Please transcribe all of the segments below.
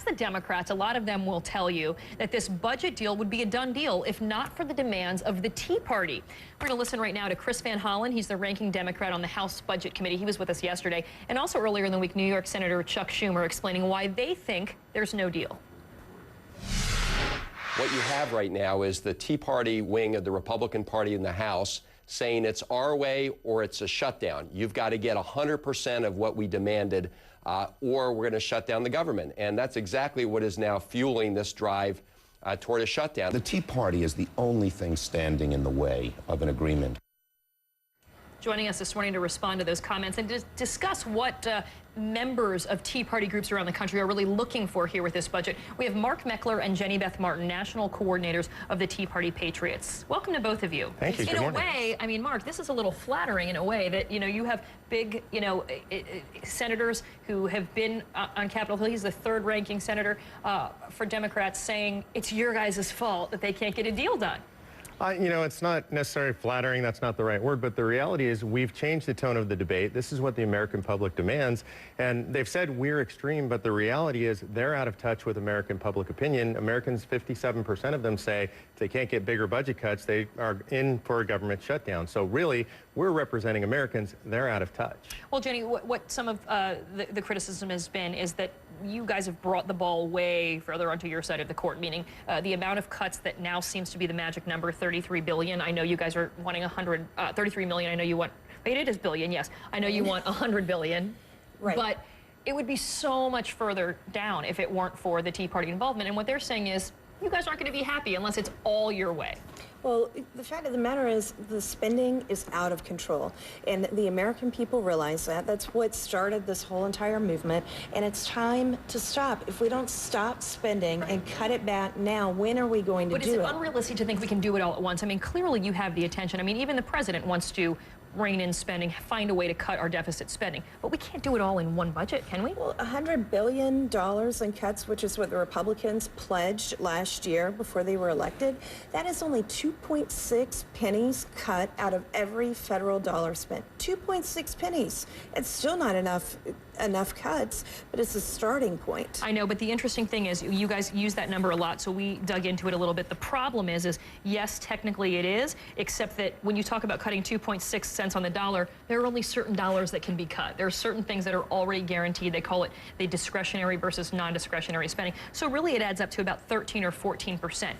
the Democrats, a lot of them will tell you that this budget deal would be a done deal if not for the demands of the Tea Party. We're going to listen right now to Chris Van Hollen. He's the ranking Democrat on the House Budget Committee. He was with us yesterday. And also earlier in the week, New York Senator Chuck Schumer explaining why they think there's no deal. What you have right now is the Tea Party wing of the Republican Party in the House saying it's our way or it's a shutdown. You've got to get 100% of what we demanded or we're going to shut down the government. And that's exactly what is now fueling this drive toward a shutdown. The Tea Party is the only thing standing in the way of an agreement. Joining us this morning to respond to those comments and to discuss what members of Tea Party groups around the country are really looking for here with this budget. We have Mark Meckler and Beth Martin, national coordinators of the Tea Party Patriots. Welcome to both of you. Thank you. In a way, I mean, Mark, this is a little flattering in a way that, you have big, senators who have been on Capitol Hill. He's the third ranking senator for Democrats saying it's your guys' fault that they can't get a deal done. It's not necessarily flattering, that's not the right word, but the reality is we've changed the tone of the debate. This is what the American public demands, and they've said we're extreme, but the reality is they're out of touch with American public opinion. Americans, 57% of them say if they can't get bigger budget cuts, they are in for a government shutdown. So really, we're representing Americans, they're out of touch. Well, Jenny, what some of the criticism has been is that you guys have brought the ball way further onto your side of the court, meaning the amount of cuts that now seems to be the magic number, $33 billion. I know you guys are wanting $33 million. I know you want, wait, it is billion, yes. I know you want $100 billion, right. But it would be so much further down if it weren't for the Tea Party involvement. And what they're saying is, you guys aren't going to be happy unless it's all your way. Well, the fact of the matter is the spending is out of control, and the American people realize that. That's what started this whole entire movement, and it's time to stop. If we don't stop spending and cut it back now, when are we going to do it? But is it unrealistic to think we can do it all at once? I mean, clearly you have the attention. I mean, even the president wants to rein in spending, find a way to cut our deficit spending. But we can't do it all in one budget, can we? Well, $100 billion in cuts, which is what the Republicans pledged last year before they were elected, that is only 2.6 pennies cut out of every federal dollar spent. 2.6 pennies. It's still not enough cuts, but it's a starting point. I know, but the interesting thing is you guys use that number a lot, so we dug into it a little bit. The problem is yes, technically it is, except that when you talk about cutting 2.6 cents on the dollar, there are only certain dollars that can be cut. There are certain things that are already guaranteed. They call it the discretionary versus non-discretionary spending. So really it adds up to about 13 or 14%.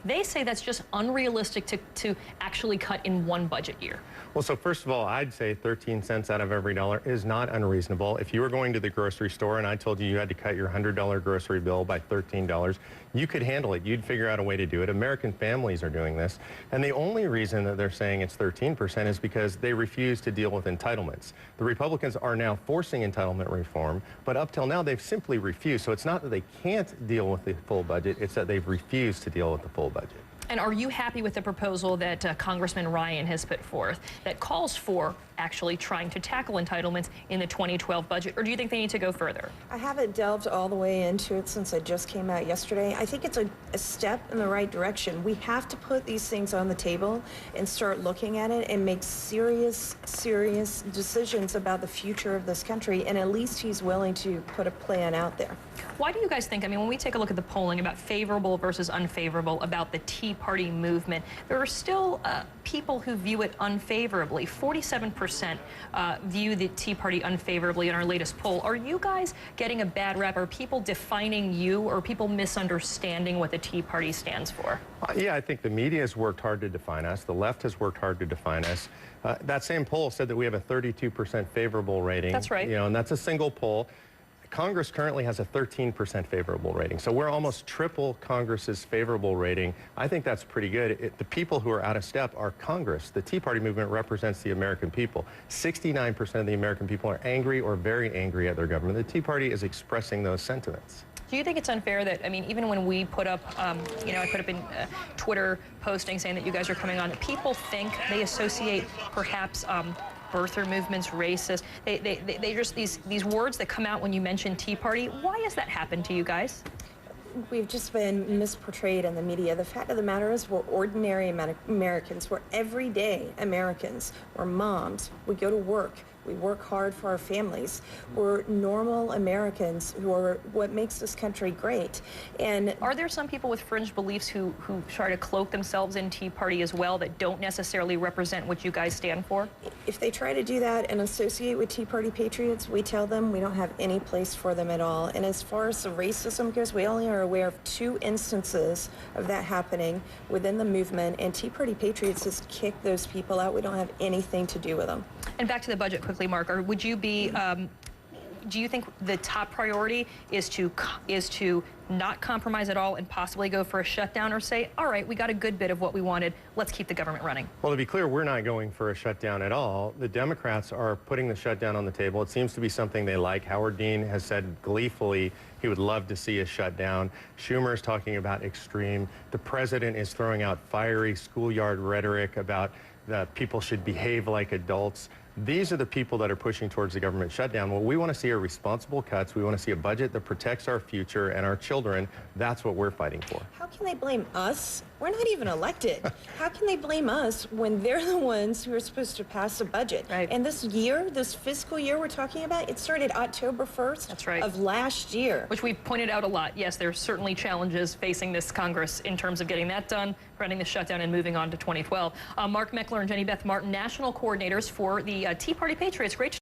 They say that's just unrealistic to actually cut in one budget year. Well, so first of all, I'd say 13 cents out of every dollar is not unreasonable. If you were going to the grocery store and I told you you had to cut your $100 grocery bill by $13, you could handle it. You'd figure out a way to do it. American families are doing this. And the only reason that they're saying it's 13% is because they refuse to deal with entitlements. The Republicans are now forcing entitlement reform, but up till now they've simply refused. So it's not that they can't deal with the full budget, it's that they've refused to deal with the full budget. And are you happy with the proposal that Congressman Ryan has put forth that calls for actually trying to tackle entitlements in the 2012 budget, or do you think they need to go further? I haven't delved all the way into it since I just came out yesterday. I think it's a step in the right direction. We have to put these things on the table and start looking at it and make serious decisions about the future of this country, and at least he's willing to put a plan out there. Why do you guys think, I mean, when we take a look at the polling about favorable versus unfavorable about the Tea Party movement, there are still people who view it unfavorably. 47% view the Tea Party unfavorably in our latest poll. Are you guys getting a bad rep? Are people defining you, or people misunderstanding what the Tea Party stands for? Yeah, I think the media has worked hard to define us. The left has worked hard to define us. That same poll said that we have a 32% favorable rating. That's right. And that's a single poll. Congress currently has a 13% favorable rating, so we're almost triple Congress's favorable rating. I think that's pretty good. The people who are out of step are Congress. The Tea Party movement represents the American people. 69% of the American people are angry or very angry at their government. The Tea Party is expressing those sentiments. Do you think it's unfair that, I mean, even when we put up, I put up in Twitter posting saying that you guys are coming on, people think they associate perhaps birther movements, racist. They just, these words that come out when you mention Tea Party. Why has that happened to you guys? We've just been misportrayed in the media. The fact of the matter is we're ordinary Americans. We're everyday Americans. We're moms. We go to work. We work hard for our families. We're normal Americans who are what makes this country great. And are there some people with fringe beliefs who try to cloak themselves in Tea Party as well that don't necessarily represent what you guys stand for? if they try to do that and associate with Tea Party Patriots, we tell them we don't have any place for them at all. And as far as the racism goes, we only are aware of 2 instances of that happening within the movement, and Tea Party Patriots has kicked those people out. We don't have anything to do with them. And back to the budget quickly, Mark. Or would you be? Do you think the top priority is to not compromise at all and possibly go for a shutdown, or say, all right, we got a good bit of what we wanted, let's keep the government running? Well, to be clear, we're not going for a shutdown at all. The Democrats are putting the shutdown on the table. It seems to be something they like. Howard Dean has said gleefully he would love to see a shutdown. Schumer is talking about extreme. The president is throwing out fiery schoolyard rhetoric about that people should behave like adults. These are the people that are pushing towards the government shutdown. What we want to see are responsible cuts. We want to see a budget that protects our future and our children. That's what we're fighting for. How can they blame us? We're not even elected. How can they blame us when they're the ones who are supposed to pass a budget? Right. And this year, this fiscal year we're talking about, it started October 1st That's right. of last year. Which we've pointed out a lot. Yes, there's certainly challenges facing this Congress in terms of getting that done, preventing the shutdown, and moving on to 2012. Mark Meckler and Beth Martin, national coordinators for the Tea Party Patriots. Great